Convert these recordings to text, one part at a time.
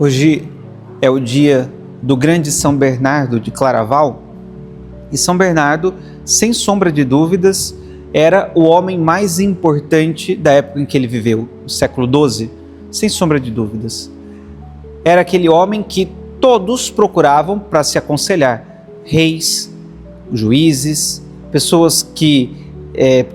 Hoje é o dia do grande São Bernardo de Claraval, e São Bernardo, sem sombra de dúvidas, era o homem mais importante da época em que ele viveu, no século XII, sem sombra de dúvidas. Era aquele homem que todos procuravam para se aconselhar, reis, juízes, pessoas que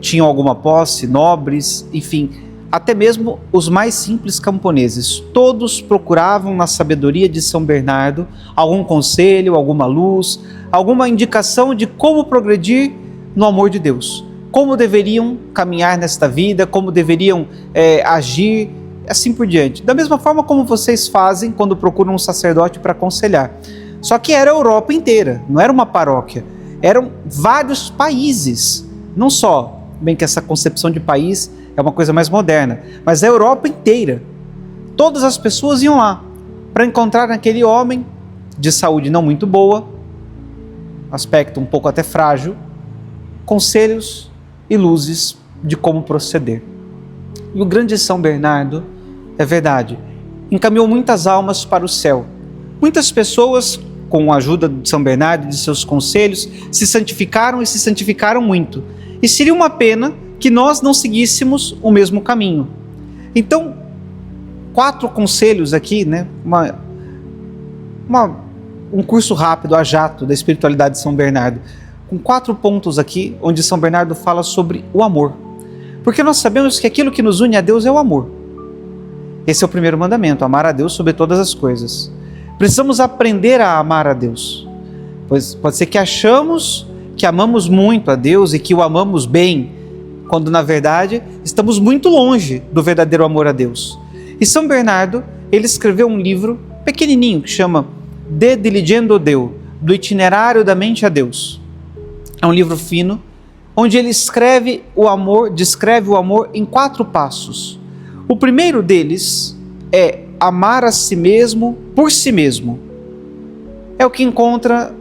tinham alguma posse, nobres, enfim, até mesmo os mais simples camponeses, todos procuravam na sabedoria de São Bernardo algum conselho, alguma luz, alguma indicação de como progredir no amor de Deus, como deveriam caminhar nesta vida, como deveriam agir, assim por diante. Da mesma forma como vocês fazem quando procuram um sacerdote para aconselhar. Só que era a Europa inteira, não era uma paróquia, eram vários países, não só, bem que essa concepção de país é uma coisa mais moderna, mas a Europa inteira. Todas as pessoas iam lá para encontrar naquele homem de saúde não muito boa, aspecto um pouco até frágil, conselhos e luzes de como proceder. E o grande São Bernardo, é verdade, encaminhou muitas almas para o céu. Muitas pessoas, com a ajuda de São Bernardo e de seus conselhos, se santificaram e se santificaram muito. E seria uma pena que nós não seguíssemos o mesmo caminho. Então, 4 conselhos aqui, né? Um curso rápido, a jato, da espiritualidade de São Bernardo, com 4 pontos aqui, onde São Bernardo fala sobre o amor. Porque nós sabemos que aquilo que nos une a Deus é o amor. Esse é o primeiro mandamento, amar a Deus sobre todas as coisas. Precisamos aprender a amar a Deus, pois pode ser que achamos que amamos muito a Deus e que o amamos bem, quando na verdade estamos muito longe do verdadeiro amor a Deus. E São Bernardo, ele escreveu um livro pequenininho que chama De Diligendo Deo, do itinerário da mente a Deus. É um livro fino, onde ele descreve o amor em 4 passos. O primeiro deles é amar a si mesmo por si mesmo. É o que encontra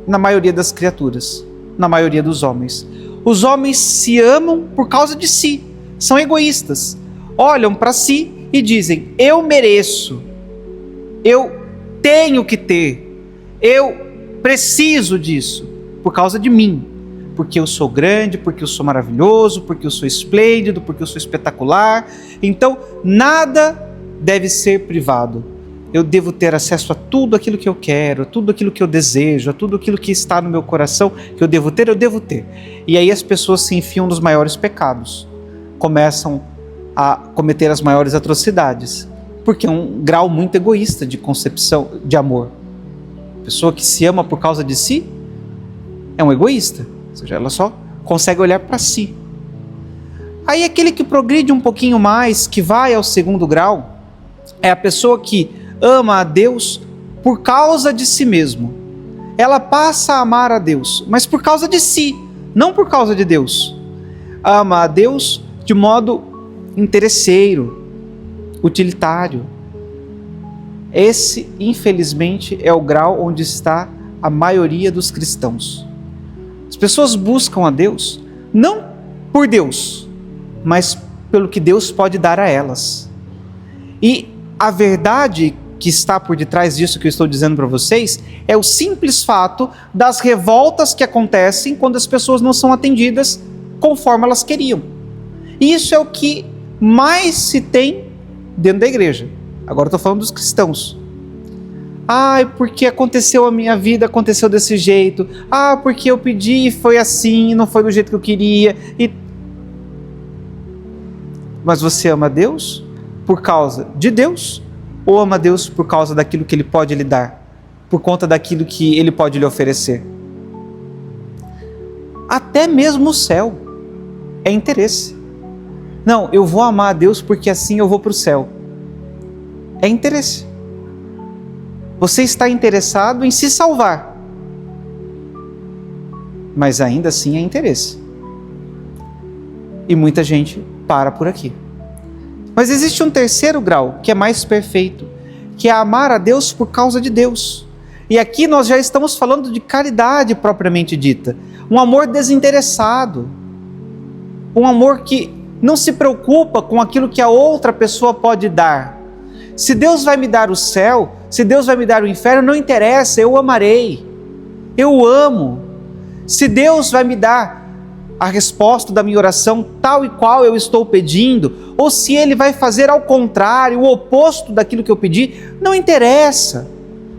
na maioria das criaturas, na maioria dos homens. Os homens se amam por causa de si, são egoístas, olham para si e dizem: eu mereço, eu tenho que ter, eu preciso disso, por causa de mim, porque eu sou grande, porque eu sou maravilhoso, porque eu sou esplêndido, porque eu sou espetacular, então nada deve ser privado. Eu devo ter acesso a tudo aquilo que eu quero, a tudo aquilo que eu desejo, a tudo aquilo que está no meu coração, que eu devo ter. E aí as pessoas se enfiam nos maiores pecados, começam a cometer as maiores atrocidades, porque é um grau muito egoísta de concepção de amor. A pessoa que se ama por causa de si é um egoísta, ou seja, ela só consegue olhar para si. Aí aquele que progride um pouquinho mais, que vai ao segundo grau, é a pessoa que ama a Deus por causa de si mesmo. Ela passa a amar a Deus, mas por causa de si, não por causa de Deus. Ama a Deus de modo interesseiro, utilitário. Esse, infelizmente, é o grau onde está a maioria dos cristãos. As pessoas buscam a Deus, não por Deus, mas pelo que Deus pode dar a elas. E a verdade que está por detrás disso que eu estou dizendo para vocês é o simples fato das revoltas que acontecem quando as pessoas não são atendidas conforme elas queriam. E isso é o que mais se tem dentro da igreja. Agora eu estou falando dos cristãos. Porque aconteceu a minha vida, aconteceu desse jeito. Porque eu pedi e foi assim, não foi do jeito que eu queria. Mas você ama Deus por causa de Deus? Ou ama Deus por causa daquilo que Ele pode lhe dar? Por conta daquilo que Ele pode lhe oferecer? Até mesmo o céu é interesse. Não, eu vou amar a Deus porque assim eu vou para o céu. É interesse. Você está interessado em se salvar, mas ainda assim é interesse. E muita gente para por aqui. Mas existe um terceiro grau, que é mais perfeito, que é amar a Deus por causa de Deus. E aqui nós já estamos falando de caridade propriamente dita. Um amor desinteressado. Um amor que não se preocupa com aquilo que a outra pessoa pode dar. Se Deus vai me dar o céu, se Deus vai me dar o inferno, não interessa, eu amarei. Eu amo. Se Deus vai me dar a resposta da minha oração tal e qual eu estou pedindo, ou se Ele vai fazer ao contrário, o oposto daquilo que eu pedi, não interessa,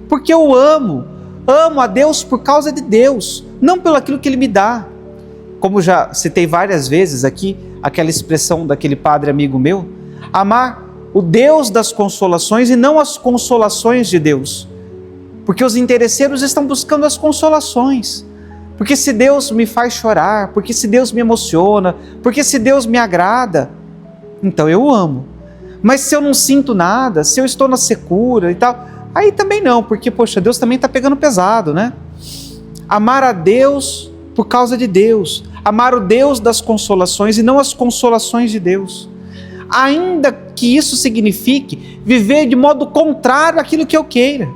porque eu amo a Deus por causa de Deus, não pelo aquilo que Ele me dá. Como já citei várias vezes aqui, aquela expressão daquele padre amigo meu, amar o Deus das consolações e não as consolações de Deus, porque os interesseiros estão buscando as consolações. Porque se Deus me faz chorar, porque se Deus me emociona, porque se Deus me agrada, então eu amo. Mas se eu não sinto nada, se eu estou na secura e tal, aí também não, porque, poxa, Deus também está pegando pesado, né? Amar a Deus por causa de Deus, amar o Deus das consolações e não as consolações de Deus. Ainda que isso signifique viver de modo contrário àquilo que eu queira.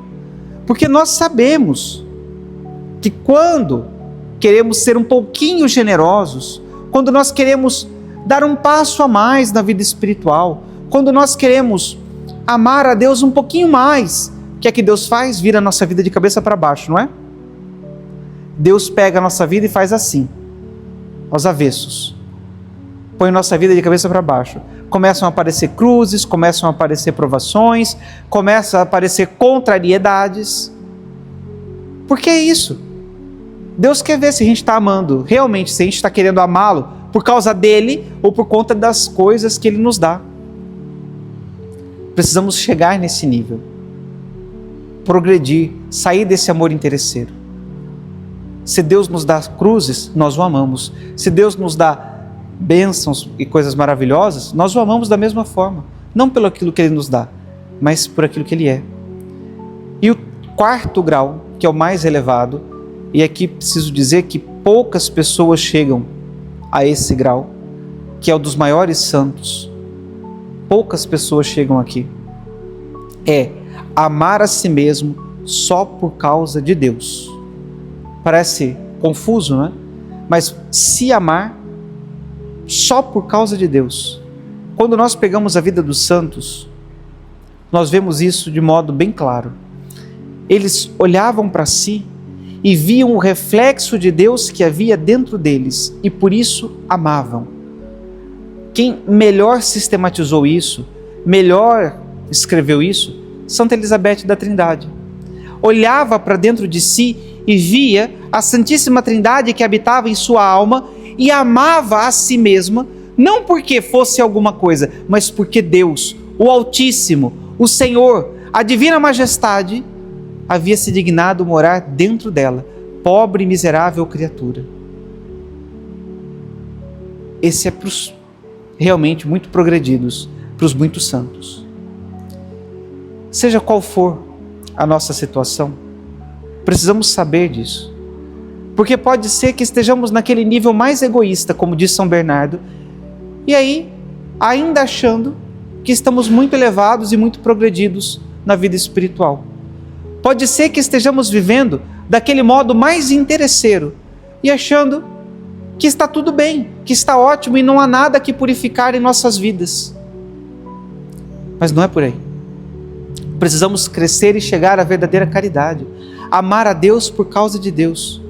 Porque nós sabemos que quando queremos ser um pouquinho generosos, quando nós queremos dar um passo a mais na vida espiritual, quando nós queremos amar a Deus um pouquinho mais, o que é que Deus faz? Vira a nossa vida de cabeça para baixo, não é? Deus pega a nossa vida e faz assim, aos avessos. Põe a nossa vida de cabeça para baixo. Começam a aparecer cruzes, começam a aparecer provações, começam a aparecer contrariedades. Por que isso? Deus quer ver se a gente está amando realmente, se a gente está querendo amá-lo por causa dele ou por conta das coisas que ele nos dá. Precisamos chegar nesse nível, progredir, sair desse amor interesseiro. Se Deus nos dá cruzes, nós o amamos. Se Deus nos dá bênçãos e coisas maravilhosas, nós o amamos da mesma forma. Não pelo aquilo que ele nos dá, mas por aquilo que ele é. E o quarto grau, que é o mais elevado, e aqui preciso dizer que poucas pessoas chegam a esse grau, que é o dos maiores santos. Poucas pessoas chegam aqui. É amar a si mesmo só por causa de Deus. Parece confuso, não é? Mas se amar só por causa de Deus. Quando nós pegamos a vida dos santos, nós vemos isso de modo bem claro. Eles olhavam para si e viam o reflexo de Deus que havia dentro deles e por isso amavam. Quem melhor sistematizou isso, melhor escreveu isso, Santa Elizabeth da Trindade. Olhava para dentro de si e via a Santíssima Trindade que habitava em sua alma e amava a si mesma, não porque fosse alguma coisa, mas porque Deus, o Altíssimo, o Senhor, a Divina Majestade, havia se dignado morar dentro dela, pobre e miserável criatura. Esse é para os realmente muito progredidos, para os muito santos. Seja qual for a nossa situação, precisamos saber disso. Porque pode ser que estejamos naquele nível mais egoísta, como diz São Bernardo, e aí, ainda achando que estamos muito elevados e muito progredidos na vida espiritual. Pode ser que estejamos vivendo daquele modo mais interesseiro e achando que está tudo bem, que está ótimo e não há nada que purificar em nossas vidas. Mas não é por aí. Precisamos crescer e chegar à verdadeira caridade, amar a Deus por causa de Deus.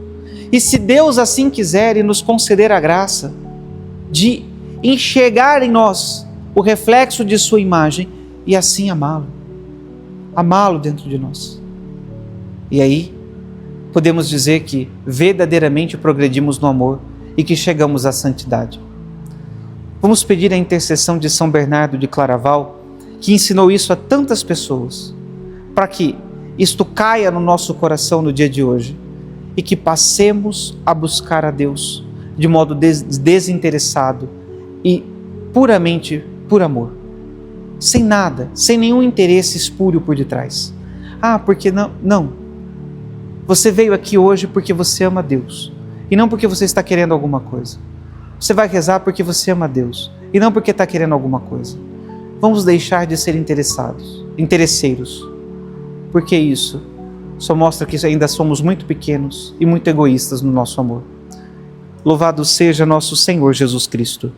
E se Deus assim quiser e nos conceder a graça de enxergar em nós o reflexo de sua imagem e assim amá-lo dentro de nós. E aí, podemos dizer que verdadeiramente progredimos no amor e que chegamos à santidade. Vamos pedir a intercessão de São Bernardo de Claraval, que ensinou isso a tantas pessoas, para que isto caia no nosso coração no dia de hoje e que passemos a buscar a Deus de modo desinteressado e puramente por amor, sem nada, sem nenhum interesse espúrio por detrás. Ah, porque não? Não. Você veio aqui hoje porque você ama Deus e não porque você está querendo alguma coisa. Você vai rezar porque você ama Deus e não porque está querendo alguma coisa. Vamos deixar de ser interesseiros, porque isso só mostra que ainda somos muito pequenos e muito egoístas no nosso amor. Louvado seja nosso Senhor Jesus Cristo.